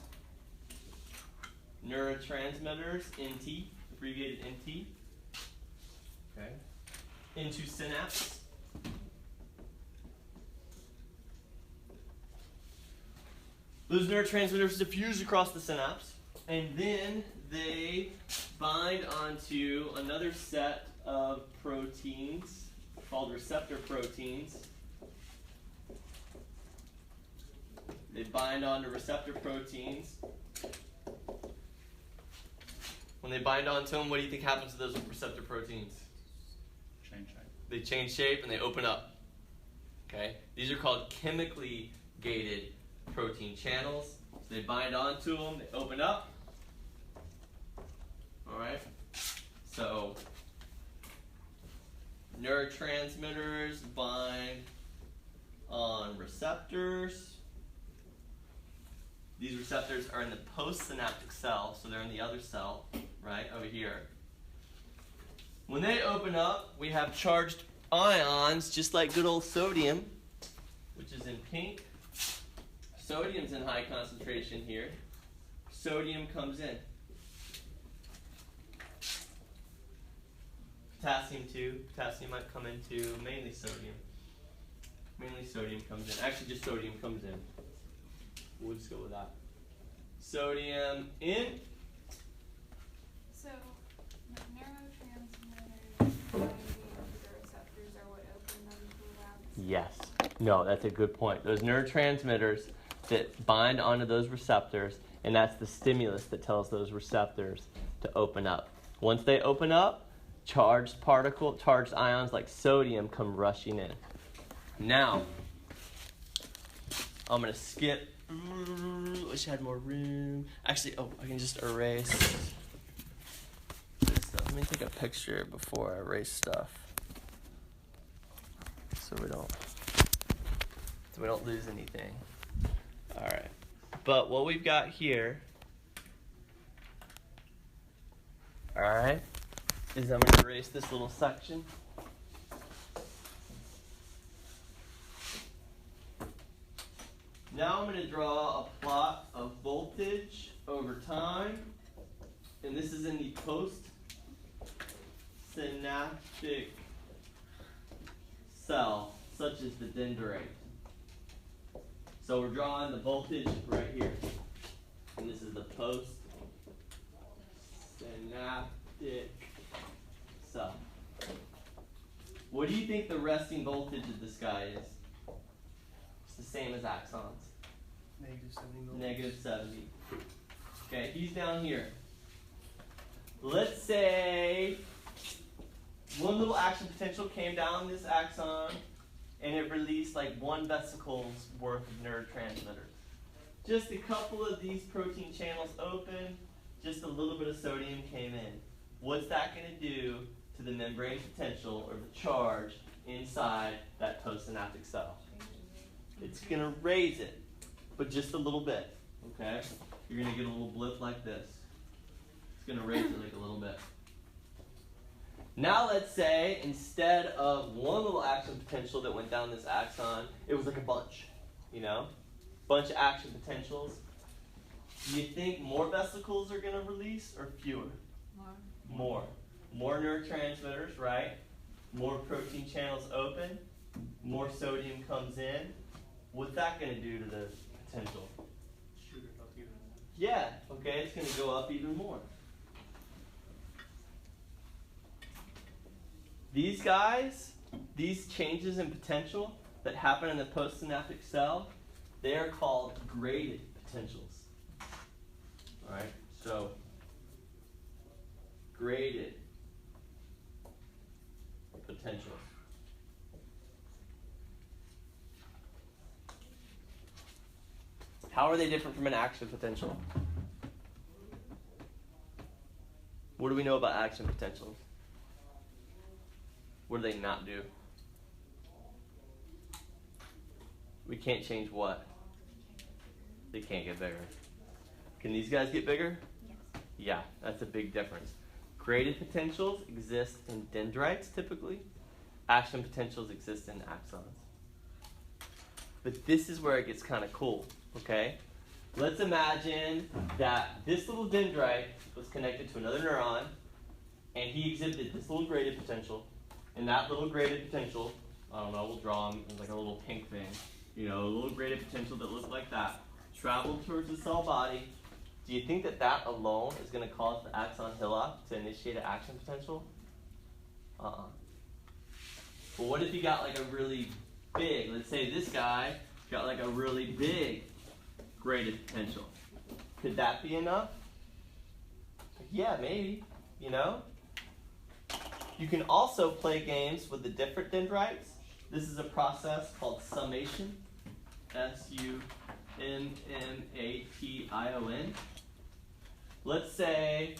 neurotransmitters, NT, abbreviated NT, okay, into synapse. Those neurotransmitters diffuse across the synapse, and then they bind onto another set of proteins called receptor proteins. They bind onto receptor proteins. When they bind onto them, what do you think happens to those receptor proteins? Change shape. They change shape and they open up. Okay? These are called chemically gated protein channels. So they bind onto them, they open up. Alright? So, neurotransmitters bind on receptors. These receptors are in the postsynaptic cell, so they're in the other cell, right, over here. When they open up, we have charged ions, just like good old sodium, which is in pink. Sodium's in high concentration here. Sodium comes in. Potassium too. Potassium might come into mainly sodium. Mainly sodium comes in. Actually, just sodium comes in. We'll just go with that. Sodium in. So, the neurotransmitters binding to the receptors are what open them to labs? Yes. No, that's a good point. Those neurotransmitters that bind onto those receptors, and that's the stimulus that tells those receptors to open up. Once they open up, charged ions like sodium come rushing in. Now, I'm going to skip. Wish I had more room. Actually, I can just erase this stuff. Let me take a picture before I erase stuff, so we don't lose anything. All right. But what we've got here, all right, is I'm going to erase this little section. Now I'm going to draw a plot of voltage over time, and this is in the postsynaptic cell, such as the dendrite. So we're drawing the voltage right here, and this is the postsynaptic cell. What do you think the resting voltage of this guy is? It's the same as axons. Negative 70 millivolts. Negative 70. Okay, he's down here. Let's say one little action potential came down this axon and it released like 1 vesicle's worth of neurotransmitters. Just a couple of these protein channels open, just a little bit of sodium came in. What's that going to do to the membrane potential or the charge inside that postsynaptic cell? It's going to raise it, but just a little bit, okay? You're going to get a little blip like this. It's going to raise it like a little bit. Now let's say instead of one little action potential that went down this axon, it was like a bunch, bunch of action potentials. Do you think more vesicles are going to release or fewer? More. More neurotransmitters, right? More protein channels open. More sodium comes in. What's that going to do to the potential? Shoot it up even more. Yeah, okay, it's going to go up even more. These guys, these changes in potential that happen in the postsynaptic cell, they are called graded potentials. All right, so graded potentials. How are they different from an action potential? What do we know about action potentials? What do they not do? We can't change what? They can't get bigger. Can these guys get bigger? Yes. Yeah, that's a big difference. Graded potentials exist in dendrites typically. Action potentials exist in axons. But this is where it gets kind of cool, okay? let's imagine that this little dendrite was connected to another neuron, and he exhibited this little graded potential, and that little graded potential, I don't know, we'll draw him as like a little pink thing, you know, a little graded potential that looks like that, traveled towards the cell body. Do you think that that alone is going to cause the Axon Hillock to initiate an action potential? Well, what if you got like a really big, let's say this guy got like a really big graded potential. Could that be enough? Yeah, maybe, you know? You can also play games with the different dendrites. This is a process called summation, S-U-M-M-A-T-I-O-N. Let's say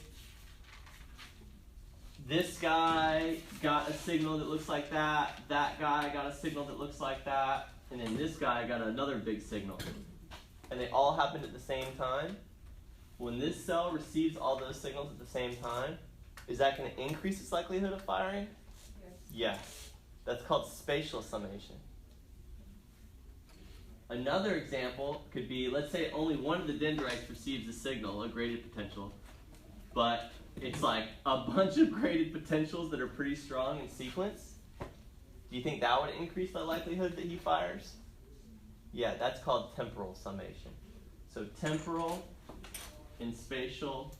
this guy got a signal that looks like that, that guy got a signal that looks like that, and then this guy got another big signal. And they all happened at the same time. When this cell receives all those signals at the same time, is that going to increase its likelihood of firing? Yes. That's called spatial summation. Another example could be, let's say only one of the dendrites receives a signal, a graded potential, but it's like a bunch of graded potentials that are pretty strong in sequence. Do you think that would increase the likelihood that he fires? Yeah, that's called temporal summation. So temporal and spatial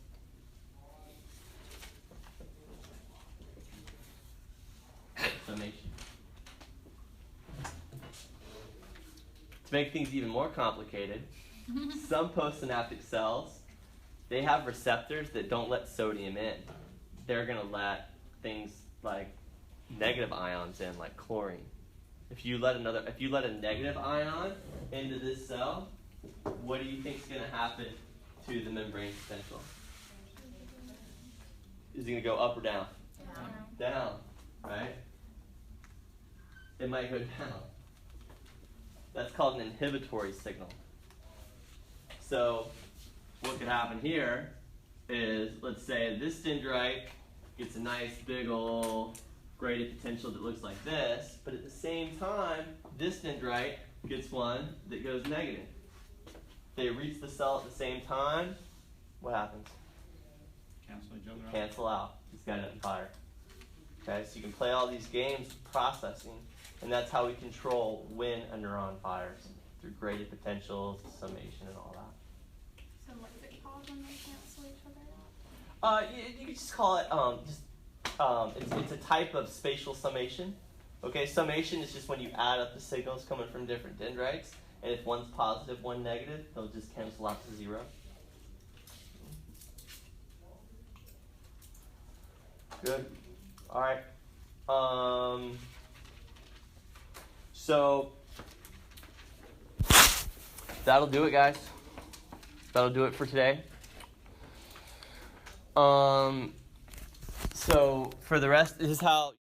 summation. To make things even more complicated, some postsynaptic cells, they have receptors that don't let sodium in. They're going to let things like negative ions in, like chlorine. If you let a negative ion into this cell, what do you think is going to happen to the membrane potential? Is it going to go up or down? Down, right? It might go down. That's called an inhibitory signal. So what could happen here is, let's say this dendrite gets a nice big ol' graded potential that looks like this, but at the same time, this dendrite gets one that goes negative. They reach the cell at the same time, what happens? Cancel each other out. Cancel out. This guy doesn't fire. Okay, so you can play all these games with processing, and that's how we control when a neuron fires, through graded potentials, summation, and all that. So what's it called when they cancel each other out? You could just call it, it's a type of spatial summation. Okay, summation is just when you add up the signals coming from different dendrites, and if one's positive, one negative, they'll just cancel out to zero. Good. All right. So that'll do it, guys. That'll do it for today. So for the rest, this is how